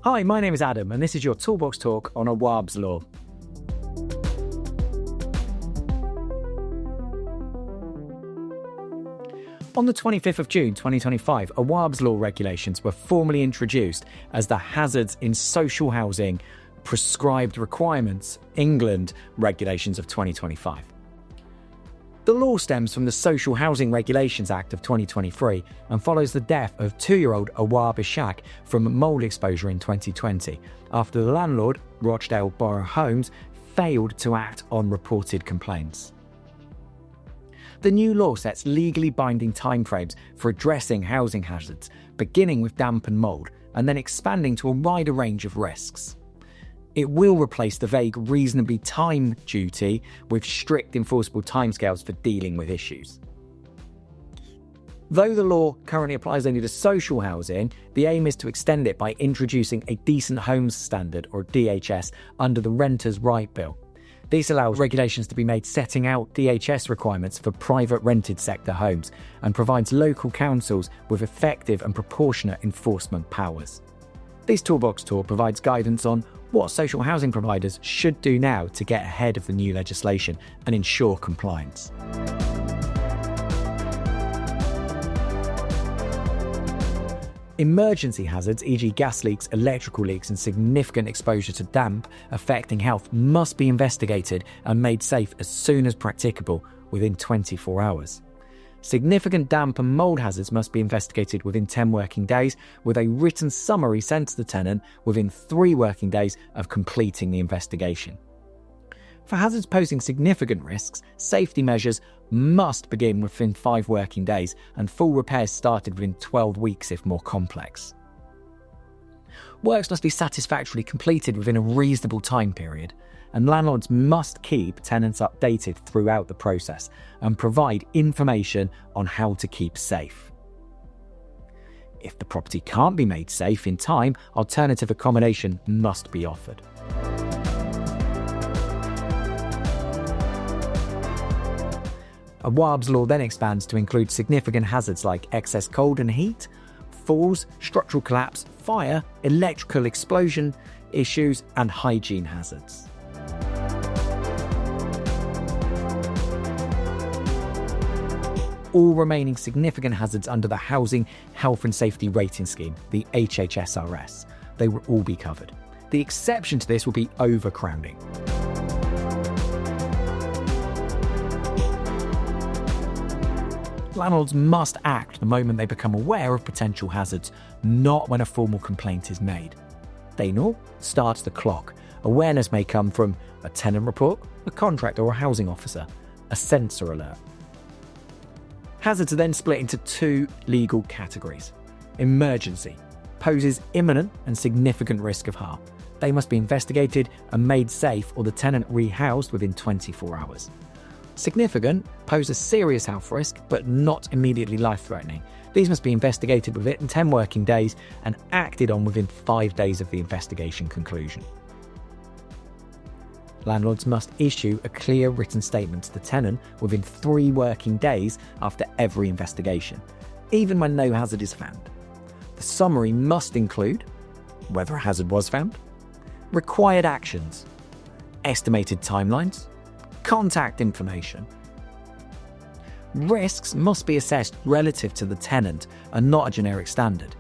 Hi, my name is Adam, and this is your Toolbox Talk on Awaab's Law. On the 25th of June 2025, Awaab's Law regulations were formally introduced as the Hazards in Social Housing Prescribed Requirements England Regulations of 2025. The law stems from the Social Housing Regulations Act of 2023 and follows the death of 2-year-old Awaab Ishaq from mould exposure in 2020 after the landlord, Rochdale Borough Homes, failed to act on reported complaints. The new law sets legally binding timeframes for addressing housing hazards, beginning with damp and mould, and then expanding to a wider range of risks. It will replace the vague reasonably time duty with strict enforceable timescales for dealing with issues. Though the law currently applies only to social housing, the aim is to extend it by introducing a Decent Homes Standard, or DHS, under the Renters' Right Bill. This allows regulations to be made setting out DHS requirements for private rented sector homes and provides local councils with effective and proportionate enforcement powers. This Toolbox Tour provides guidance on what social housing providers should do now to get ahead of the new legislation and ensure compliance. Emergency hazards, e.g. gas leaks, electrical leaks and significant exposure to damp affecting health must be investigated and made safe as soon as practicable within 24 hours. Significant damp and mould hazards must be investigated within 10 working days, with a written summary sent to the tenant within 3 working days of completing the investigation. For hazards posing significant risks, safety measures must begin within 5 working days and full repairs started within 12 weeks if more complex. Works must be satisfactorily completed within a reasonable time period, and landlords must keep tenants updated throughout the process and provide information on how to keep safe. If the property can't be made safe in time, alternative accommodation must be offered. Awaab's Law then expands to include significant hazards like excess cold and heat, falls, structural collapse, fire, electrical explosion issues, and hygiene hazards. All remaining significant hazards under the Housing Health and Safety Rating Scheme, the HHSRS, they will all be covered. The exception to this will be overcrowding. Landlords must act the moment they become aware of potential hazards, not when a formal complaint is made. They starts the clock. Awareness may come from a tenant report, a contractor or a housing officer, a sensor alert. Hazards are then split into 2 legal categories. Emergency poses imminent and significant risk of harm. They must be investigated and made safe or the tenant rehoused within 24 hours. Significant pose a serious health risk but not immediately life-threatening. These must be investigated within 10 working days and acted on within 5 days of the investigation conclusion. Landlords must issue a clear written statement to the tenant within 3 working days after every investigation, even when no hazard is found. The summary must include whether a hazard was found, required actions, estimated timelines, contact information. Risks must be assessed relative to the tenant and not a generic standard,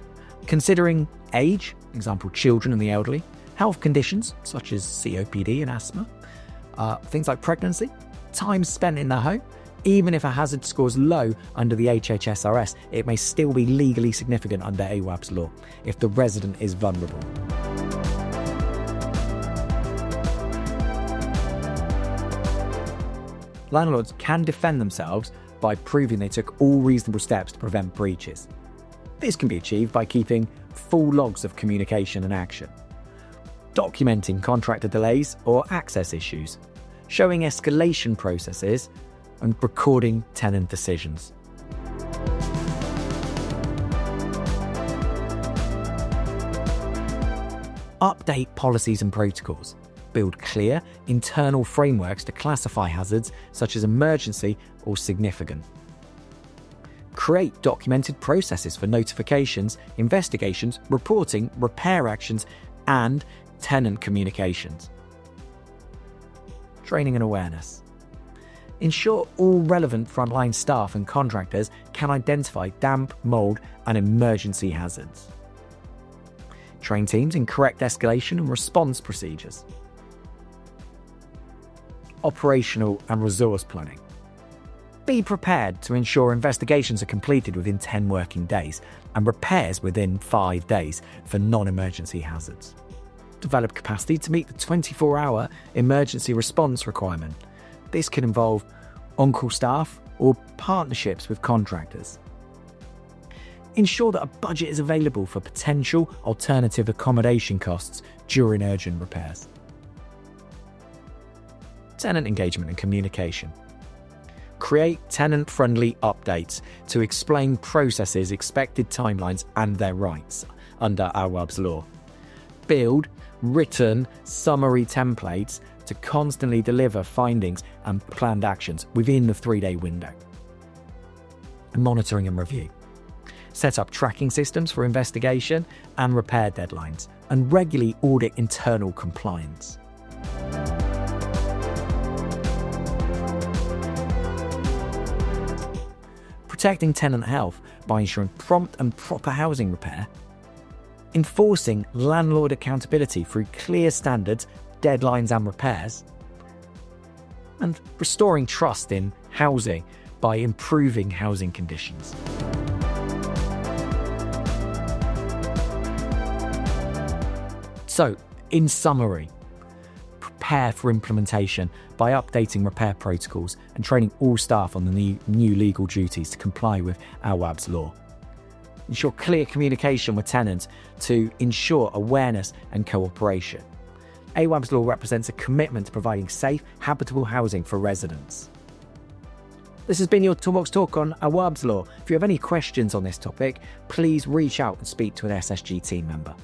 considering age, example children and the elderly, health conditions such as COPD and asthma, things like pregnancy, time spent in the home. Even if a hazard scores low under the HHSRS, it may still be legally significant under Awaab's Law if the resident is vulnerable. Landlords can defend themselves by proving they took all reasonable steps to prevent breaches. This can be achieved by keeping full logs of communication and action, documenting contractor delays or access issues, showing escalation processes, and recording tenant decisions. Update policies and protocols. Build clear, internal frameworks to classify hazards such as emergency or significant. Create documented processes for notifications, investigations, reporting, repair actions, and tenant communications. Training and awareness. Ensure all relevant frontline staff and contractors can identify damp, mould and emergency hazards. Train teams in correct escalation and response procedures. Operational and resource planning. Be prepared to ensure investigations are completed within 10 working days and repairs within 5 days for non-emergency hazards. Develop capacity to meet the 24-hour emergency response requirement. This can involve on-call staff or partnerships with contractors. Ensure that a budget is available for potential alternative accommodation costs during urgent repairs. Tenant engagement and communication. Create tenant-friendly updates to explain processes, expected timelines, and their rights under Awaab's law. Build written summary templates to constantly deliver findings and planned actions within the 3-day window. Monitoring and review. Set up tracking systems for investigation and repair deadlines, and regularly audit internal compliance. Protecting tenant health by ensuring prompt and proper housing repair. Enforcing landlord accountability through clear standards, deadlines and repairs. And restoring trust in housing by improving housing conditions. So, in summary, prepare for implementation by updating repair protocols and training all staff on the new legal duties to comply with Awaab's law. Ensure clear communication with tenants to ensure awareness and cooperation. Awaab's law represents a commitment to providing safe, habitable housing for residents. This has been your Toolbox Talk on Awaab's law. If you have any questions on this topic, please reach out and speak to an SSG team member.